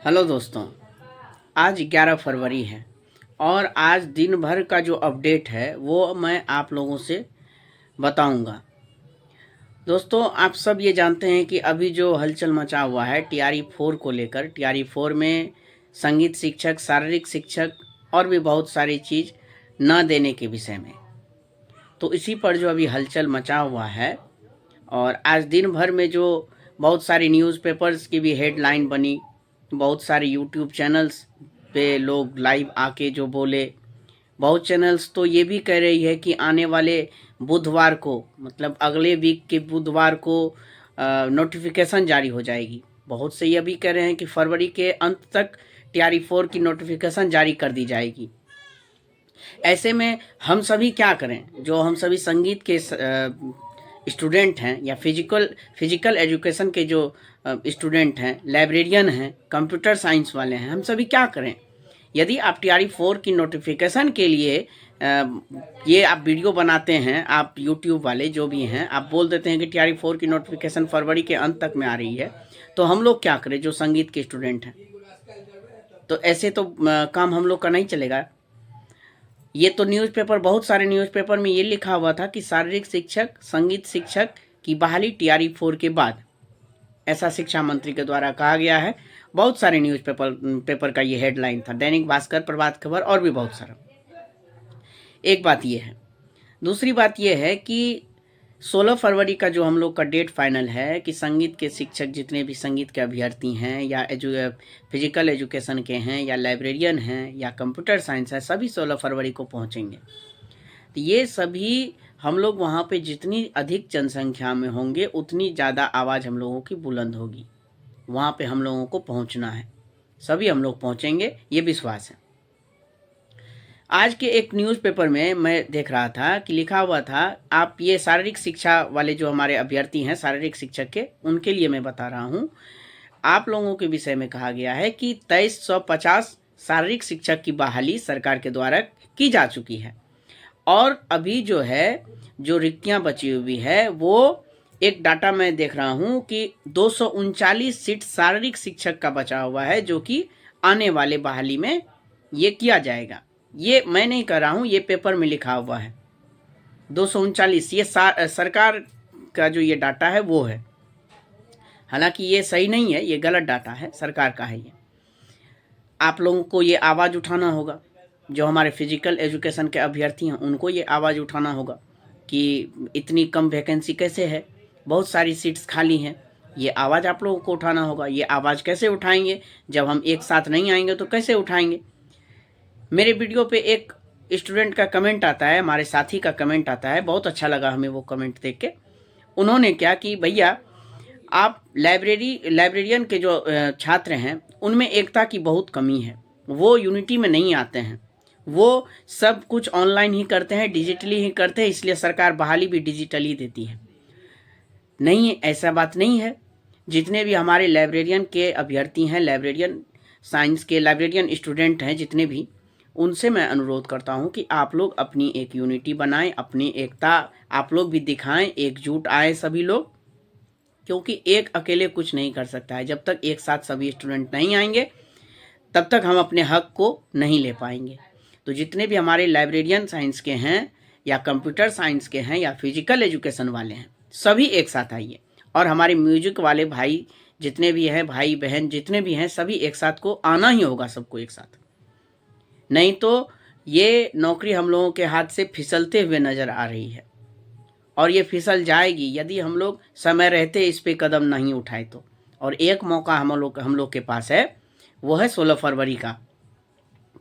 Hello दोस्तों, आज 11 फरवरी है और आज दिन भर का जो अपडेट है वो मैं आप लोगों से बताऊंगा। दोस्तों, आप सब ये जानते हैं कि अभी जो हलचल मचा हुआ है टीआरई 4 को लेकर, टीआरई 4 में संगीत शिक्षक, शारीरिक शिक्षक और भी बहुत सारी चीज़ न देने के विषय में, तो इसी पर जो अभी हलचल मचा हुआ है और आज दिन भर में जो बहुत सारी न्यूज़पेपर्स की भी हेडलाइन बनी, बहुत सारे यूट्यूब चैनल्स पे लोग लाइव आके जो बोले, बहुत चैनल्स तो ये भी कह रही है कि आने वाले बुधवार को, मतलब अगले वीक के बुधवार को नोटिफिकेशन जारी हो जाएगी। बहुत से ये भी कह रहे हैं कि फरवरी के अंत तक टीआरई 4 की नोटिफिकेशन जारी कर दी जाएगी। ऐसे में हम सभी क्या करें, जो हम सभी संगीत के स्टूडेंट हैं या फिजिकल एजुकेशन के जो स्टूडेंट हैं, लाइब्रेरियन हैं, कंप्यूटर साइंस वाले हैं, हम सभी क्या करें? यदि आप टीआरई 4 की नोटिफिकेशन के लिए ये आप वीडियो बनाते हैं, आप यूट्यूब वाले जो भी हैं, आप बोल देते हैं कि टीआरई 4 की नोटिफिकेशन फरवरी के अंत तक में आ रही है, तो हम लोग क्या करें जो संगीत के स्टूडेंट हैं? तो ऐसे तो काम हम लोग का नहीं चलेगा। ये तो न्यूज़पेपर, बहुत सारे न्यूज़पेपर में ये लिखा हुआ था कि शारीरिक शिक्षक, संगीत शिक्षक की बहाली टीआरई 4 के बाद, ऐसा शिक्षा मंत्री के द्वारा कहा गया है। बहुत सारे पेपर का ये हेडलाइन था, दैनिक भास्कर, प्रभात खबर और भी बहुत सारा। एक बात ये है। दूसरी बात ये है कि 16 फरवरी का जो हम लोग का डेट फाइनल है कि संगीत के शिक्षक, जितने भी संगीत के अभ्यर्थी हैं या फिजिकल एजुकेशन के हैं या लाइब्रेरियन हैं या कंप्यूटर साइंस है, सभी 16 फरवरी को पहुंचेंगे। तो ये सभी हम लोग वहाँ पे जितनी अधिक जनसंख्या में होंगे उतनी ज़्यादा आवाज़ हम लोगों की बुलंद होगी। वहाँ पे हम लोगों को पहुँचना है, सभी हम लोग पहुँचेंगे, ये विश्वास है। आज के एक न्यूज़पेपर में मैं देख रहा था कि लिखा हुआ था, आप ये शारीरिक शिक्षा वाले जो हमारे अभ्यर्थी हैं, शारीरिक शिक्षक के, उनके लिए मैं बता रहा हूँ। आप लोगों के विषय में कहा गया है कि 2350 शारीरिक शिक्षक की बहाली सरकार के द्वारा की जा चुकी है और अभी जो है, जो रिक्तियाँ बची हुई है, वो एक डाटा मैं देख रहा हूँ कि 239 सीट शारीरिक शिक्षक का बचा हुआ है, जो कि आने वाले बहाली में ये किया जाएगा। ये मैं नहीं कर रहा हूँ, ये पेपर में लिखा हुआ है 239। ये सरकार का जो ये डाटा है वो है, हालांकि ये सही नहीं है, ये गलत डाटा है, सरकार का है ये। आप लोगों को ये आवाज़ उठाना होगा, जो हमारे फिजिकल एजुकेशन के अभ्यर्थी हैं उनको ये आवाज़ उठाना होगा कि इतनी कम वैकेंसी कैसे है, बहुत सारी सीट्स खाली हैं। ये आवाज़ आप लोगों को उठाना होगा। ये आवाज़ कैसे उठाएंगे? जब हम एक साथ नहीं आएंगे तो कैसे उठाएंगे? मेरे वीडियो पे एक स्टूडेंट का कमेंट आता है, हमारे साथी का कमेंट आता है, बहुत अच्छा लगा हमें वो कमेंट देख के। उन्होंने क्या कि भैया, आप लाइब्रेरियन के जो छात्र हैं उनमें एकता की बहुत कमी है, वो यूनिटी में नहीं आते हैं, वो सब कुछ ऑनलाइन ही करते हैं, डिजिटली ही करते हैं, इसलिए सरकार बहाली भी डिजिटली देती है। नहीं, ऐसा बात नहीं है। जितने भी हमारे लाइब्रेरियन के अभ्यर्थी हैं, लाइब्रेरियन साइंस के लाइब्रेरियन स्टूडेंट हैं जितने भी, उनसे मैं अनुरोध करता हूं कि आप लोग अपनी एक यूनिटी बनाएं, अपनी एकता आप लोग भी दिखाएं, एकजुट आए सभी लोग, क्योंकि एक अकेले कुछ नहीं कर सकता है। जब तक एक साथ सभी स्टूडेंट नहीं आएंगे तब तक हम अपने हक को नहीं ले पाएंगे। तो जितने भी हमारे लाइब्रेरियन साइंस के हैं या कंप्यूटर साइंस के हैं या फिजिकल एजुकेशन वाले हैं, सभी एक साथ आइए। और हमारे म्यूजिक वाले भाई जितने भी हैं, भाई बहन जितने भी हैं, सभी एक साथ को आना ही होगा, सबको एक साथ। नहीं तो ये नौकरी हम लोगों के हाथ से फिसलते हुए नज़र आ रही है और ये फिसल जाएगी यदि हम लोग समय रहते इस पे कदम नहीं उठाए तो। और एक मौका हम लोग के पास है, वो है 16 फरवरी का।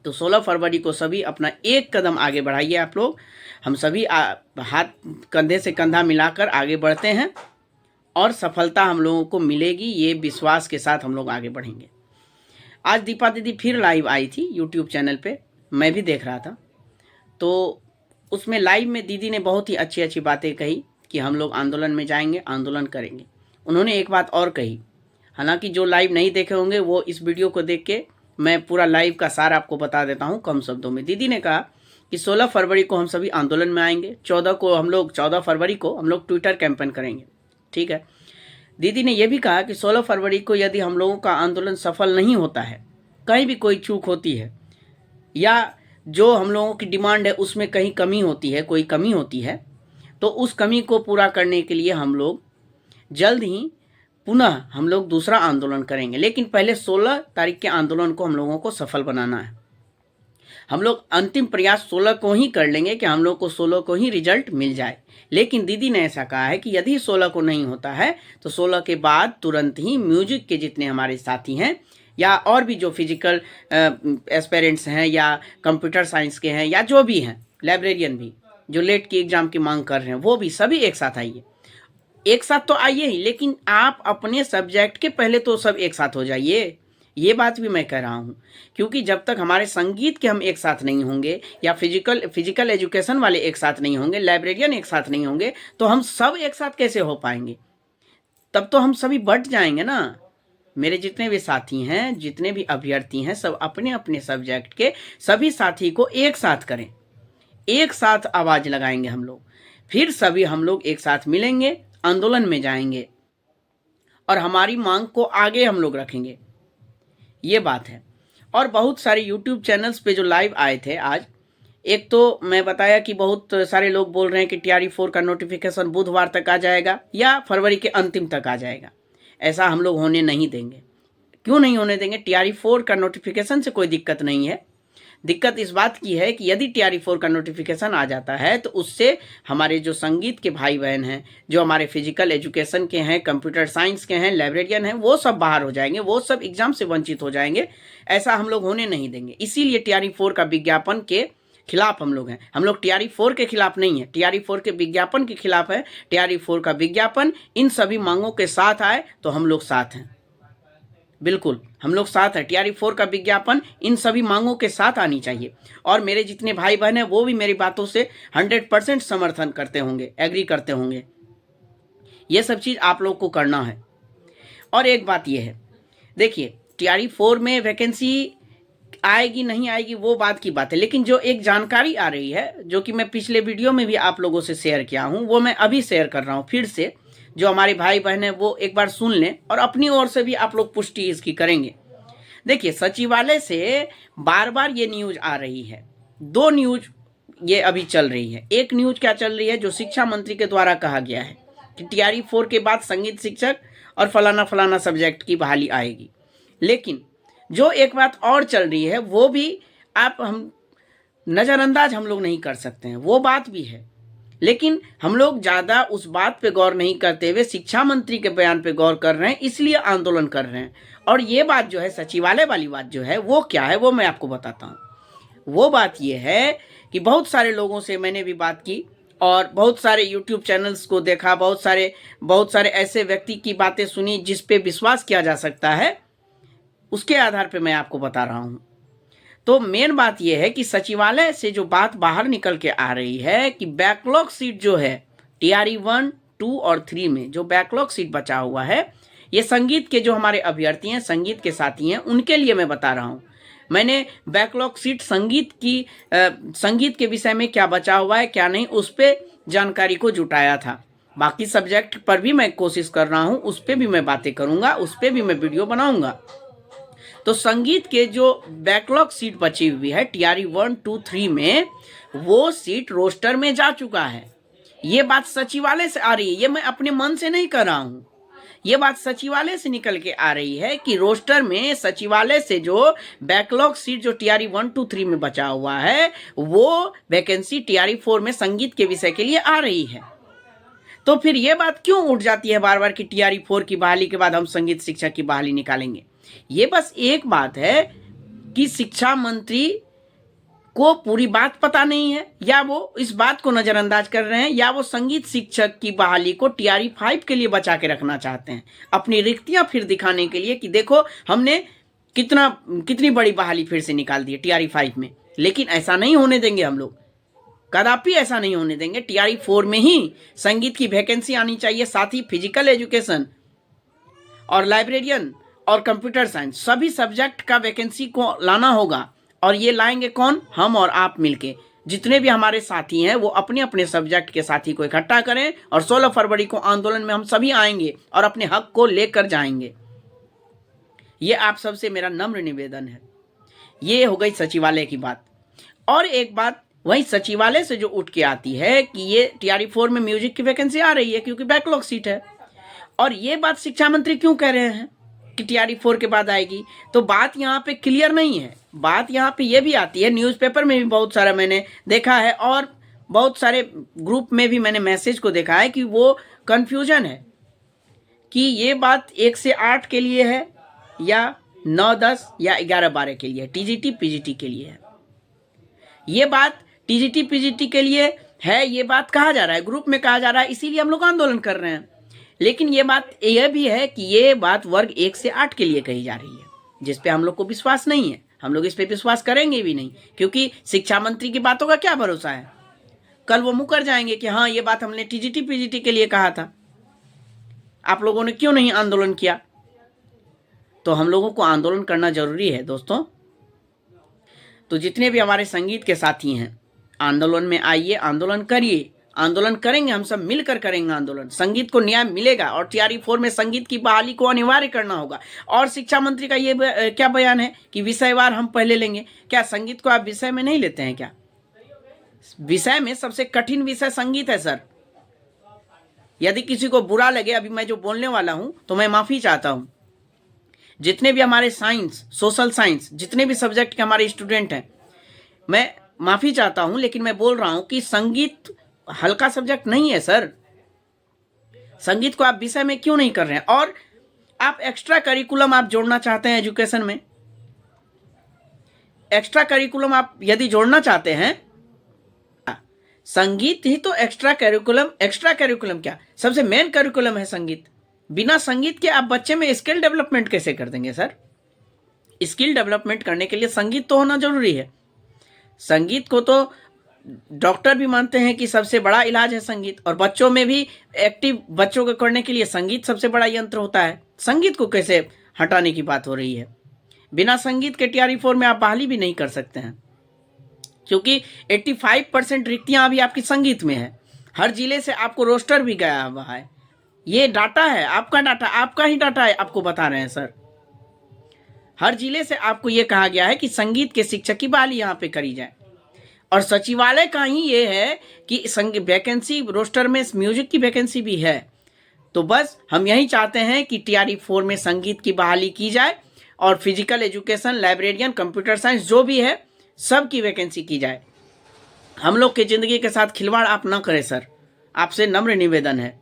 तो 16 फरवरी को सभी अपना एक कदम आगे बढ़ाइए आप लोग। हम सभी हाथ कंधे से कंधा मिलाकर आगे बढ़ते हैं और सफलता हम लोगों को मिलेगी, ये विश्वास के साथ हम लोग आगे बढ़ेंगे। आज दीपा दीदी फिर लाइव आई थी यूट्यूब चैनल पे, मैं भी देख रहा था। तो उसमें लाइव में दीदी ने बहुत ही अच्छी अच्छी बातें कही कि हम लोग आंदोलन में जाएंगे, आंदोलन करेंगे। उन्होंने एक बात और कही, हालांकि जो लाइव नहीं देखे होंगे वो इस वीडियो को देख के मैं पूरा लाइव का सार आपको बता देता हूं कम शब्दों में। दीदी ने कहा कि 16 फरवरी को हम सभी आंदोलन में आएंगे, 14 फरवरी को हम लोग ट्विटर कैंपेन करेंगे, ठीक है। दीदी ने यह भी कहा कि 16 फरवरी को यदि हम लोगों का आंदोलन सफल नहीं होता है, कहीं भी कोई चूक होती है या जो हम लोगों की डिमांड है उसमें कहीं कमी होती है, कोई कमी होती है, तो उस कमी को पूरा करने के लिए हम लोग जल्द ही पुनः हम लोग दूसरा आंदोलन करेंगे। लेकिन पहले 16 तारीख के आंदोलन को हम लोगों को सफल बनाना है। हम लोग अंतिम प्रयास 16 को ही कर लेंगे कि हम लोग को 16 को ही रिजल्ट मिल जाए। लेकिन दीदी ने ऐसा कहा है कि यदि 16 को नहीं होता है तो 16 के बाद तुरंत ही म्यूजिक के जितने हमारे साथी हैं या और भी जो फिजिकल एस्पेरेंट्स हैं या कंप्यूटर साइंस के हैं या जो भी हैं, लाइब्रेरियन भी जो लेट की एग्ज़ाम की मांग कर रहे हैं, वो भी सभी एक साथ आइए। एक साथ तो आइए ही, लेकिन आप अपने सब्जेक्ट के पहले तो सब एक साथ हो जाइए। ये बात भी मैं कह रहा हूँ, क्योंकि जब तक हमारे संगीत के हम एक साथ नहीं होंगे या फिजिकल एजुकेशन वाले एक साथ नहीं होंगे, लाइब्रेरियन एक साथ नहीं होंगे, तो हम सब एक साथ कैसे हो पाएंगे? तब तो हम सभी बट जाएंगे ना। मेरे जितने भी साथी हैं, जितने भी अभ्यर्थी हैं, सब अपने अपने सब्जेक्ट के सभी साथी को एक साथ करें, एक साथ आवाज़ लगाएंगे हम लोग, फिर सभी हम लोग एक साथ मिलेंगे, आंदोलन में जाएंगे और हमारी मांग को आगे हम लोग रखेंगे। ये बात है। और बहुत सारे यूट्यूब चैनल्स पे जो लाइव आए थे आज, एक तो मैं बताया कि बहुत सारे लोग बोल रहे हैं कि TRE-4 का नोटिफिकेशन बुधवार तक आ जाएगा या फरवरी के अंतिम तक आ जाएगा। ऐसा हम लोग होने नहीं देंगे। क्यों नहीं होने देंगे? TRE-4 का नोटिफिकेशन से कोई दिक्कत नहीं है। दिक्कत इस बात की है कि यदि TRE-4 का नोटिफिकेशन आ जाता है तो उससे हमारे जो संगीत के भाई बहन हैं, जो हमारे फिजिकल एजुकेशन के हैं, कंप्यूटर साइंस के हैं, लाइब्रेरियन हैं, वो सब बाहर हो जाएंगे, वो सब एग्जाम से वंचित हो जाएंगे। ऐसा हम लोग होने नहीं देंगे। इसीलिए TRE-4 का विज्ञापन के खिलाफ हम लोग हैं। हम लोग TRE-4 के खिलाफ नहीं है, TRE-4 के विज्ञापन के खिलाफ है। TRE-4 का विज्ञापन इन सभी मांगों के साथ आए तो हम लोग साथ हैं। बिल्कुल हम लोग साथ हैं। TRE-4 का विज्ञापन इन सभी मांगों के साथ आनी चाहिए। और मेरे जितने भाई बहन हैं वो भी मेरी बातों से 100% समर्थन करते होंगे, एग्री करते होंगे। ये सब चीज़ आप लोग को करना है। और एक बात ये है, देखिए TRE-4 में वैकेंसी आएगी नहीं आएगी वो बात की बात है, लेकिन जो एक जानकारी आ रही है, जो कि मैं पिछले वीडियो में भी आप लोगों से शेयर किया हूँ, वो मैं अभी शेयर कर रहा हूँ फिर से। जो हमारे भाई बहन हैं वो एक बार सुन लें और अपनी ओर से भी आप लोग पुष्टि इसकी करेंगे। देखिए सचिवालय से बार बार ये न्यूज आ रही है, दो न्यूज ये अभी चल रही है। एक न्यूज क्या चल रही है, जो शिक्षा मंत्री के द्वारा कहा गया है कि TRE-4 के बाद संगीत शिक्षक और फलाना फलाना सब्जेक्ट की बहाली आएगी। लेकिन जो एक बात और चल रही है वो भी हम नज़रअंदाज हम लोग नहीं कर सकते हैं, वो बात भी है। लेकिन हम लोग ज़्यादा उस बात पे गौर नहीं करते हुए शिक्षा मंत्री के बयान पे गौर कर रहे हैं, इसलिए आंदोलन कर रहे हैं। और ये बात जो है सचिवालय वाली बात जो है वो क्या है वो मैं आपको बताता हूँ। वो बात ये है कि बहुत सारे लोगों से मैंने भी बात की और बहुत सारे यूट्यूब चैनल्स को देखा, बहुत सारे ऐसे व्यक्ति की बातें सुनी जिस पे विश्वास किया जा सकता है, उसके आधार पर मैं आपको बता रहा हूँ। तो मेन बात यह है कि सचिवालय से जो बात बाहर निकल के आ रही है कि बैकलॉग सीट जो है TRE-1, 2 और 3 में जो बैकलॉग सीट बचा हुआ है, ये संगीत के जो हमारे अभ्यर्थी हैं, संगीत के साथी हैं, उनके लिए मैं बता रहा हूँ। मैंने बैकलॉग सीट संगीत के विषय में क्या बचा हुआ है क्या नहीं, उस पर जानकारी को जुटाया था। बाकी सब्जेक्ट पर भी मैं कोशिश कर रहा हूँ, उस पर भी मैं बातें करूँगा, उस पर भी मैं वीडियो बनाऊँगा। तो संगीत के जो बैकलॉग सीट बची हुई है TRE-1, 2, 3 में, वो सीट रोस्टर में जा चुका है। ये बात सचिवालय से आ रही है, ये मैं अपने मन से नहीं कर रहा हूँ, ये बात सचिवालय से निकल के आ रही है कि रोस्टर में सचिवालय से जो बैकलॉग सीट जो TRE-1, 2, 3 में बचा हुआ है, वो वैकेंसी TRE-4 में संगीत के विषय के लिए आ रही है। तो फिर ये बात क्यों उठ जाती है बार बार कि TRE-4 की बहाली के बाद हम संगीत शिक्षक की बहाली निकालेंगे? ये बस एक बात है कि शिक्षा मंत्री को पूरी बात पता नहीं है, या वो इस बात को नज़रअंदाज कर रहे हैं, या वो संगीत शिक्षक की बहाली को TRE-5 के लिए बचा के रखना चाहते हैं, अपनी रिक्तियां फिर दिखाने के लिए कि देखो हमने कितनी बड़ी बहाली फिर से निकाल दी TRE-5 में। लेकिन ऐसा नहीं होने देंगे हम लोग, कदापि ऐसा नहीं होने देंगे। TRE-4 में ही संगीत की वैकेंसी आनी चाहिए, साथ ही फिजिकल एजुकेशन और लाइब्रेरियन और कंप्यूटर साइंस सभी सब्जेक्ट का वैकेंसी को लाना होगा। और ये लाएंगे कौन? हम और आप मिलके। जितने भी हमारे साथी हैं वो अपने अपने सब्जेक्ट के साथी को इकट्ठा करें और 16 फरवरी को आंदोलन में हम सभी आएंगे और अपने हक को लेकर जाएंगे। ये आप सबसे मेरा नम्र निवेदन है। ये हो गई सचिवालय की बात। और एक बात वही सचिवालय से जो उठ के आती है कि ये TRE 4 में म्यूजिक की वैकेंसी आ रही है क्योंकि बैकलॉग सीट है। और ये बात शिक्षा मंत्री क्यों कह रहे हैं कि TRE 4 के बाद आएगी? तो बात यहाँ पे क्लियर नहीं है। बात यहाँ पे ये भी आती है, न्यूज़पेपर में भी बहुत सारा मैंने देखा है और बहुत सारे ग्रुप में भी मैंने मैसेज को देखा है कि वो कन्फ्यूजन है कि ये बात 1 से 8 के लिए है या 9, 10 या 11, 12 के लिए, TGT PGT के लिए है। ये बात TGT PGT के लिए है, ये बात कहा जा रहा है, ग्रुप में कहा जा रहा है, इसीलिए हम लोग आंदोलन कर रहे हैं। लेकिन ये बात यह भी है कि ये बात वर्ग 1 से 8 के लिए कही जा रही है, जिस पे हम लोग को विश्वास नहीं है। हम लोग इस पे विश्वास करेंगे भी नहीं, क्योंकि शिक्षा मंत्री की बातों का क्या भरोसा है। कल वो मुकर जाएंगे कि हाँ ये बात हमने TGT PGT के लिए कहा था, आप लोगों ने क्यों नहीं आंदोलन किया। तो हम लोगों को आंदोलन करना जरूरी है दोस्तों। तो जितने भी हमारे संगीत के साथी हैं, आंदोलन में आइए, आंदोलन करिए, आंदोलन करेंगे, हम सब मिलकर करेंगे आंदोलन। संगीत को न्याय मिलेगा और TRE 4 में संगीत की बहाली को अनिवार्य करना होगा। और शिक्षा मंत्री का ये क्या बयान है कि विषयवार हम पहले लेंगे। क्या संगीत को आप विषय में नहीं लेते हैं क्या? विषय में सबसे कठिन विषय संगीत है सर। यदि किसी को बुरा लगे अभी मैं जो बोलने वाला हूं तो मैं माफी चाहता हूं। जितने भी हमारे साइंस, सोशल साइंस, जितने भी सब्जेक्ट के हमारे स्टूडेंट हैं, मैं माफी चाहता हूं, लेकिन मैं बोल रहा हूं कि संगीत हल्का सब्जेक्ट नहीं है सर। संगीत को आप विषय में क्यों नहीं कर रहे हैं? और आप एक्स्ट्रा करिकुलम आप जोड़ना चाहते हैं एजुकेशन में, एक्स्ट्रा करिकुलम आप यदि जोड़ना चाहते हैं, संगीत ही तो एक्स्ट्रा करिकुलम क्या, सबसे मेन करिकुलम है संगीत। बिना संगीत के आप बच्चे में स्किल डेवलपमेंट कैसे कर देंगे सर? स्किल डेवलपमेंट करने के लिए संगीत तो होना जरूरी है। संगीत को तो डॉक्टर भी मानते हैं कि सबसे बड़ा इलाज है संगीत, और बच्चों में भी एक्टिव बच्चों को करने के लिए संगीत सबसे बड़ा यंत्र होता है। संगीत को कैसे हटाने की बात हो रही है? बिना संगीत के TRE 4 में आप बहाली भी नहीं कर सकते हैं, क्योंकि 85% रिक्तियां अभी आपकी संगीत में है। हर जिले से आपको रोस्टर भी गया हुआ है। ये डाटा है, आपका डाटा, आपका ही डाटा है, आपको बता रहे हैं सर। हर जिले से आपको ये कहा गया है कि संगीत के शिक्षक की बहाली यहाँ पे करी जाए, और सचिवालय का ही ये है कि वैकेंसी रोस्टर में म्यूजिक की वैकेंसी भी है। तो बस हम यही चाहते हैं कि TRE 4 में संगीत की बहाली की जाए और physical education, librarian, computer science जो भी है सब की वैकेंसी की जाए। हम लोग की ज़िंदगी के साथ खिलवाड़ आप ना करें सर, आपसे नम्र निवेदन है।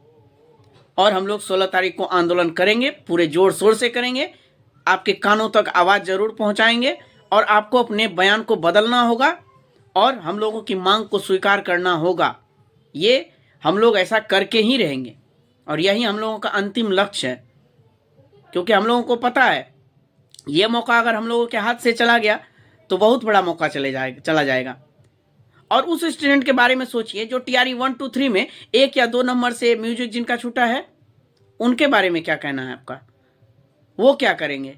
और हम लोग 16 तारीख को आंदोलन करेंगे, पूरे जोर शोर से करेंगे, आपके कानों तक आवाज़ जरूर पहुंचाएंगे, और आपको अपने बयान को बदलना होगा और हम लोगों की मांग को स्वीकार करना होगा। ये हम लोग ऐसा करके ही रहेंगे, और यही हम लोगों का अंतिम लक्ष्य है, क्योंकि हम लोगों को पता है ये मौका अगर हम लोगों के हाथ से चला गया तो बहुत बड़ा मौका चला जाएगा। और उस स्टूडेंट के बारे में सोचिए जो TRE 1, 2, 3 में 1 या 2 नंबर से म्यूजिक जिनका छूटा है, उनके बारे में क्या कहना है आपका? वो क्या करेंगे?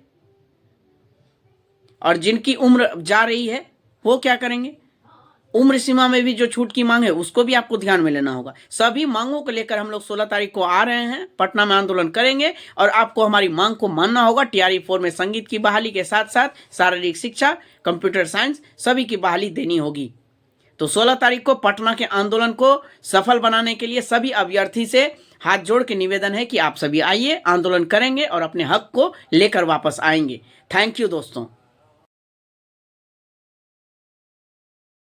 और जिनकी उम्र जा रही है वो क्या करेंगे? उम्र सीमा में भी जो छूट की मांग है उसको भी आपको ध्यान में लेना होगा। सभी मांगों को लेकर हम लोग 16 तारीख को आ रहे हैं, पटना में आंदोलन करेंगे, और आपको हमारी मांग को मानना होगा। TRE 4 में संगीत की बहाली के साथ साथ शारीरिक शिक्षा, कंप्यूटर साइंस सभी की बहाली देनी होगी। तो 16 तारीख को पटना के आंदोलन को सफल बनाने के लिए सभी अभ्यर्थी से हाथ जोड़ के निवेदन है कि आप सभी आइए, आंदोलन करेंगे और अपने हक को लेकर वापस आएंगे। थैंक यू दोस्तों।